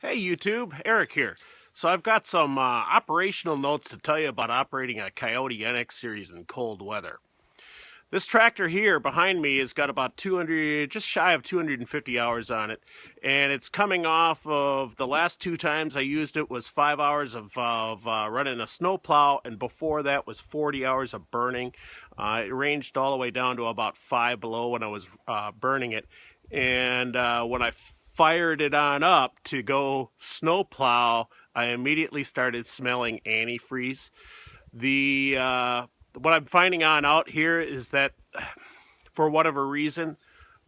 Hey YouTube, Eric here. So I've got some operational notes to tell you about operating a Kioti NX series in cold weather. This tractor here behind me has got about 200, just shy of 250 hours on it, and it's coming off of the last two times I used it was 5 hours of running a snow plow, and before that was 40 hours of burning. It ranged all the way down to about 5 below when I was burning it, and when I fired it on up to go snow plow, I immediately started smelling antifreeze. What I'm finding on out here is that for whatever reason,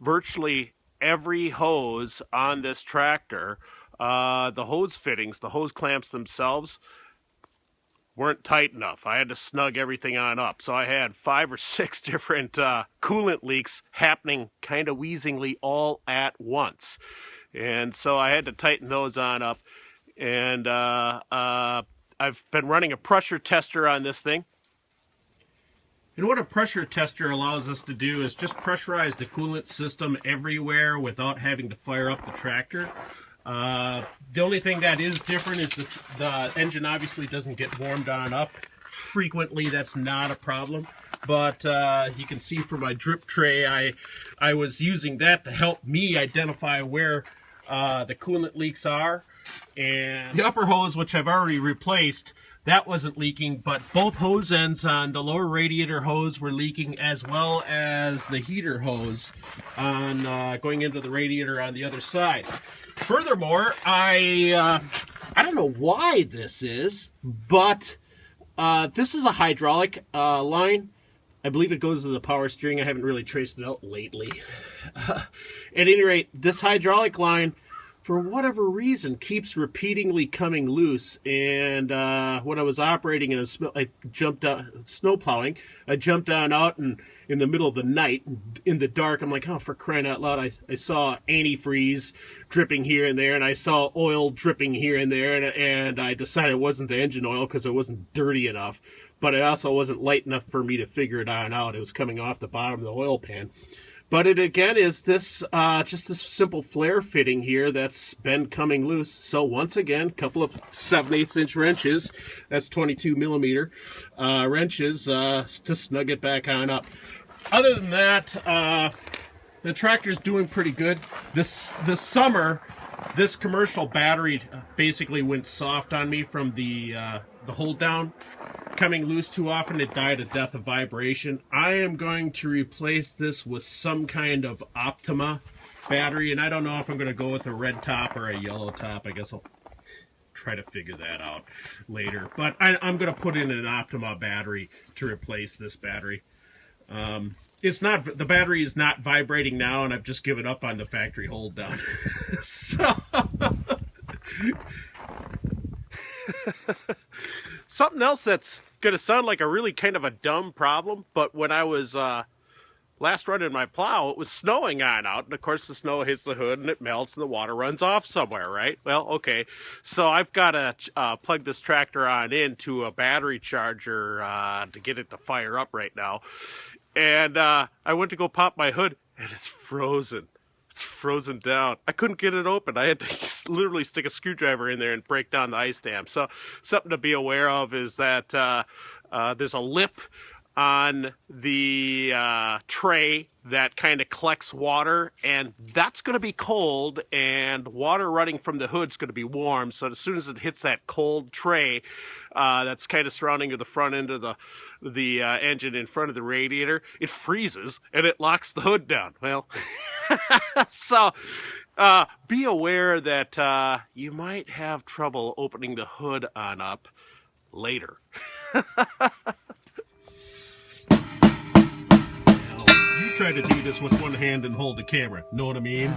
virtually every hose on this tractor, the hose fittings, the hose clamps themselves, weren't tight enough. I had to snug everything on up. So I had 5 or 6 different coolant leaks happening kind of wheezingly all at once. And so I had to tighten those on up. And I've been running a pressure tester on this thing. And what a pressure tester allows us to do is just pressurize the coolant system everywhere without having to fire up the tractor. The only thing that is different is the engine obviously doesn't get warmed on up. Frequently, that's not a problem. But you can see from my drip tray, I was using that to help me identify where the coolant leaks are. And the upper hose, which I've already replaced, that wasn't leaking, but both hose ends on the lower radiator hose were leaking, as well as the heater hose on going into the radiator on the other side. Furthermore, I don't know why this is, but this is a hydraulic line. I believe it goes to the power steering. I haven't really traced it out lately. At any rate, this hydraulic line, for whatever reason, keeps repeatedly coming loose. And when I was operating in I jumped out snow plowing. I jumped down out and in the middle of the night, in the dark. I'm like, oh, for crying out loud! I saw antifreeze dripping here and there, and I saw oil dripping here and there, and I decided it wasn't the engine oil because it wasn't dirty enough. But it also wasn't light enough for me to figure it out. It was coming off the bottom of the oil pan. But it again is this just this simple flare fitting here that's been coming loose. So once again, a couple of 7/8 inch wrenches, that's 22 millimeter wrenches to snug it back on up. Other than that, the tractor's doing pretty good. This summer, this commercial battery basically went soft on me from the hold down. Coming loose too often, it died a death of vibration. I am going to replace this with some kind of Optima battery, and I don't know if I'm going to go with a red top or a yellow top. I guess I'll try to figure that out later. But I'm going to put in an Optima battery to replace this battery. The battery is not vibrating now, and I've just given up on the factory hold down. So something else that's going to sound like a really kind of a dumb problem, but when I was last running my plow, it was snowing on out, and of course the snow hits the hood and it melts and the water runs off somewhere, right? Well, okay, so I've got to plug this tractor on into a battery charger to get it to fire up right now, and I went to go pop my hood and it's frozen. It's frozen down. I couldn't get it open. I had to literally stick a screwdriver in there and break down the ice dam. So something to be aware of is that there's a lip on the tray that kind of collects water, and that's going to be cold, and water running from the hood's going to be warm. So as soon as it hits that cold tray that's kind of surrounding the front end of the engine in front of the radiator, it freezes and it locks the hood down. Well, so be aware that you might have trouble opening the hood on up later. You try to do this with one hand and hold the camera. Know what I mean?